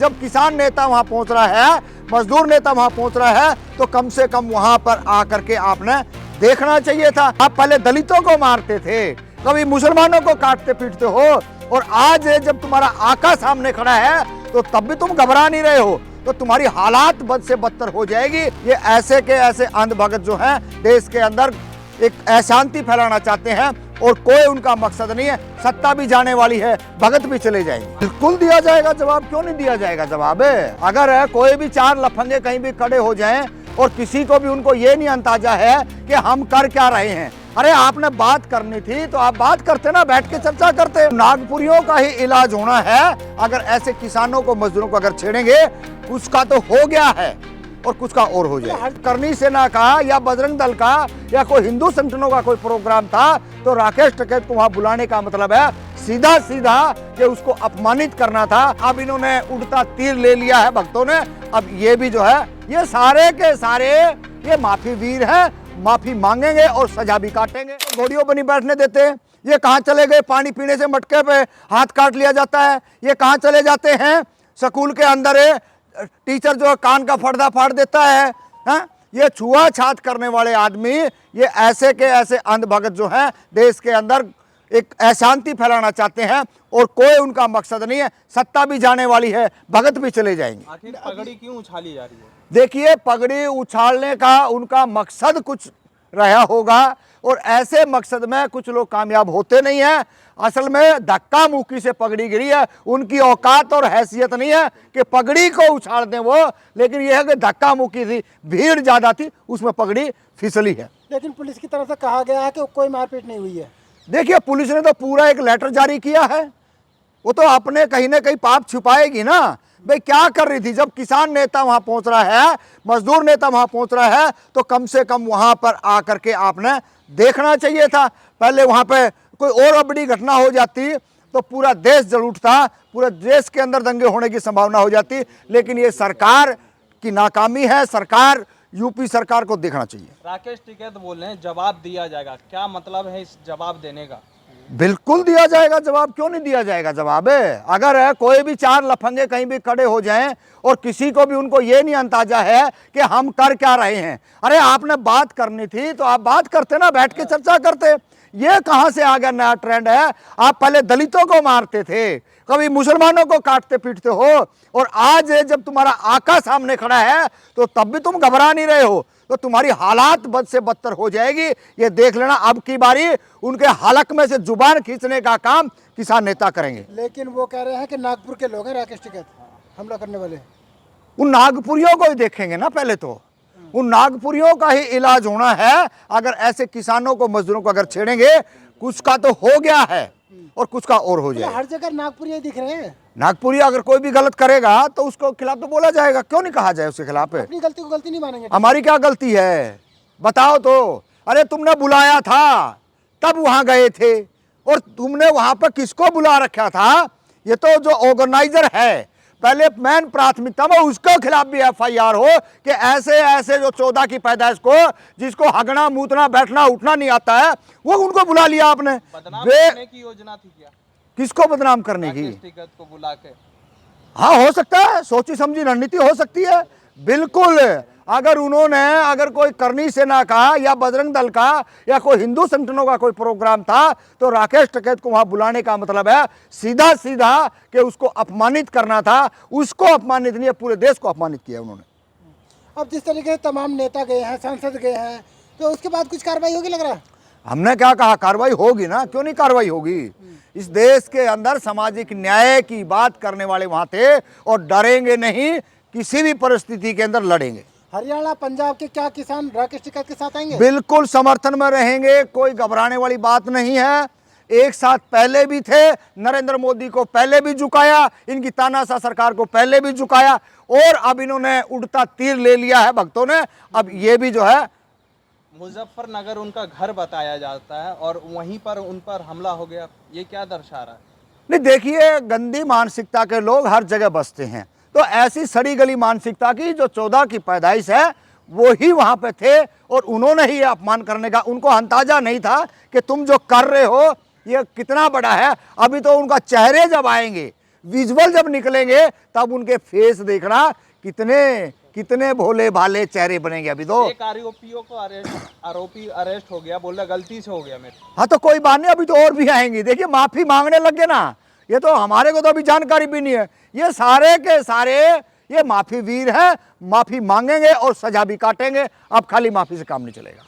जब किसान नेता वहां पहुंच रहा है, मजदूर नेता वहां पहुंच रहा है, तो कम से कम वहां पर आकर के आपने देखना चाहिए था। आप पहले दलितों को मारते थे, कभी मुसलमानों को काटते पीटते हो, और आज जब तुम्हारा आका सामने खड़ा है तो तब भी तुम घबरा नहीं रहे हो, तो तुम्हारी हालात बद से बदतर हो जाएगी। ये ऐसे के ऐसे अंधभगत जो हैं देश के अंदर एक अशांति फैलाना चाहते हैं, और कोई उनका मकसद नहीं है। सत्ता भी जाने वाली है, भगत भी चले जाएंगे। बिल्कुल दिया जाएगा जवाब, क्यों नहीं दिया जाएगा जवाब। अगर कोई भी चार लफंगे कहीं भी खड़े हो जाएं और किसी को भी उनको ये नहीं अंदाजा है कि हम कर क्या रहे हैं, अरे आपने बात करनी थी तो आप बात करते ना, बैठ के चर्चा करते। नागपुरियों का ही इलाज होना है। अगर ऐसे किसानों को, मजदूरों को अगर छेड़ेंगे, उसका तो हो गया है और कुछ का और हो जाए। करनी सेना का या बजरंग दल का या कोई हिंदू संगठनों का कोई प्रोग्राम था तो राकेश टिकैत को वहां बुलाने का मतलब है सीधा सीधा कि उसको अपमानित करना था। अब इन्होंने उड़ता तीर ले लिया है भक्तों ने। अब ये भी जो है, ये सारे के सारे ये माफी वीर है, माफी मांगेंगे और सजा भी काटेंगे। घोड़ियों पर नहीं बैठने देते। ये कहाँ चले गए? पानी पीने से मटके पे हाथ काट लिया जाता है। ये कहाँ चले जाते हैं? स्कूल के अंदर टीचर जो कान का पर्दा फाड़ देता है। हा? ये छुआछूत करने वाले आदमी, ये ऐसे के ऐसे अंधभगत जो हैं देश के अंदर एक अशांति फैलाना चाहते हैं, और कोई उनका मकसद नहीं है। सत्ता भी जाने वाली है, भगत भी चले जाएंगे। आखिर पगड़ी क्यों उछाली जा रही है? देखिए, पगड़ी उछालने का उनका मकसद कुछ रहा होगा, और ऐसे मकसद में कुछ लोग कामयाब होते नहीं हैं। असल में धक्का मुक्की से पगड़ी गिरी है। उनकी औकात और हैसियत नहीं है कि पगड़ी को उछाल दें वो, लेकिन यह है कि धक्का मुक्की थी, भीड़ ज्यादा थी, उसमें पगड़ी फिसली है। लेकिन पुलिस की तरफ से कहा गया है कि कोई मारपीट नहीं हुई है। देखिए, पुलिस ने तो पूरा एक लेटर जारी किया है। वो तो अपने कहीं ना कहीं पाप छुपाएगी ना। भाई क्या कर रही थी? जब किसान नेता वहां पहुंच रहा है, मजदूर नेता वहां पहुंच रहा है, तो कम से कम वहां पर आकर के आपने देखना चाहिए था। पहले वहां पे कोई और बड़ी घटना हो जाती तो पूरा देश जल उठता, पूरे देश के अंदर दंगे होने की संभावना हो जाती। लेकिन ये सरकार की नाकामी है। सरकार, यूपी सरकार को देखना चाहिए। राकेश टिकैत बोल रहे हैं जवाब दिया जाएगा, क्या मतलब है इस जवाब देने का? बिल्कुल दिया जाएगा जवाब, क्यों नहीं दिया जाएगा जवाब। अगर कोई भी चार लफंगे कहीं भी खड़े हो जाएं और किसी को भी उनको ये नहीं अंदाजा है कि हम कर क्या रहे हैं, अरे आपने बात करनी थी तो आप बात करते ना, बैठ के चर्चा करते। ये कहां से आ गया नया ट्रेंड है? आप पहले दलितों को मारते थे, कभी मुसलमानों को काटते पीटते हो, और आज जब तुम्हारा आका सामने खड़ा है तो तब भी तुम घबरा नहीं रहे हो, तो तुम्हारी हालात बद से बदतर हो जाएगी। ये देख लेना, अब की बारी उनके हलक में से जुबान खींचने का काम किसान नेता करेंगे। लेकिन वो कह रहे हैं कि नागपुर के लोग हैं राकेश टिकैत हमला करने वाले। उन नागपुरियों को ही देखेंगे ना पहले तो। उन नागपुरियों का ही इलाज होना है। अगर ऐसे किसानों को, मजदूरों को अगर छेड़ेंगे, कुछ का तो हो गया है और कुछ का और हो जाएगा। हर जगह नागपुरी दिख रहे हैं। नागपुरी अगर कोई भी गलत करेगा तो उसको खिलाफ तो बोला जाएगा, क्यों नहीं कहा जाए उसके खिलाफ? अपनी गलती को गलती नहीं मानेंगे। हमारी क्या गलती है बताओ तो? अरे तुमने बुलाया था, तब वहां गए थे, और तुमने वहां पर किसको बुला रखा था? ये तो जो ऑर्गेनाइजर है, पहले मेन प्राथमिकता में उसके खिलाफ भी एफआईआर हो कि ऐसे ऐसे जो 14 की पैदाइश को, जिसको हगना मूतना बैठना उठना नहीं आता है, वो उनको बुला लिया आपने। बदनाम करने की योजना थी क्या? किसको बदनाम करने की? राकेश टिकैत को बुला के। हाँ, हो सकता है, सोची समझी रणनीति हो सकती है, बिल्कुल। अगर कोई करनी सेना का या बजरंग दल का या कोई हिंदू संगठनों का कोई प्रोग्राम था तो राकेश टिकैत को वहां बुलाने का मतलब है सीधा सीधा कि उसको अपमानित करना था। उसको अपमानित नहीं, पूरे देश को अपमानित किया उन्होंने। अब जिस तरीके से तमाम नेता गए हैं, सांसद गए हैं, तो उसके बाद कुछ कार्रवाई होगी लग रहा है? हमने क्या कहा? कार्रवाई होगी ना, क्यों नहीं कार्रवाई होगी? इस देश के अंदर सामाजिक न्याय की बात करने वाले वहां थे, और डरेंगे नहीं, किसी भी परिस्थिति के अंदर लड़ेंगे। हरियाणा, पंजाब के क्या किसान राकेश टिकैत के साथ आएंगे? बिल्कुल समर्थन में रहेंगे, कोई घबराने वाली बात नहीं है। एक साथ पहले भी थे, नरेंद्र मोदी को पहले भी झुकाया, इनकी तानाशाह सरकार को पहले भी झुकाया, और अब इन्होंने उड़ता तीर ले लिया है भक्तों ने। अब ये भी जो है, मुजफ्फरनगर उनका घर बताया जाता है और वहीं पर उन पर हमला हो गया, ये क्या दर्शा रहा है? नहीं, देखिए, गंदी मानसिकता के लोग हर जगह बसते हैं, तो ऐसी सड़ी गली मानसिकता की जो 14 की पैदाइश है वो ही वहां पे थे, और उन्होंने ही अपमान करने का, उनको अंदाजा नहीं था कि तुम जो कर रहे हो ये कितना बड़ा है। अभी तो उनका चेहरे जब आएंगे विजुअल जब निकलेंगे तब उनके फेस देखना कितने कितने भोले भाले चेहरे बनेंगे। अभी तो एक आरोपियों को आरोपी अरेस्ट हो गया, बोल रहा गलती से हो गया मेरे। हाँ तो कोई बात नहीं, अभी तो और भी आएंगी। देखिए माफी मांगने लग गए ना, ये तो हमारे को तो अभी जानकारी भी नहीं है। ये सारे के सारे ये माफी वीर है, माफी मांगेंगे और सजा भी काटेंगे। अब खाली माफी से काम नहीं चलेगा।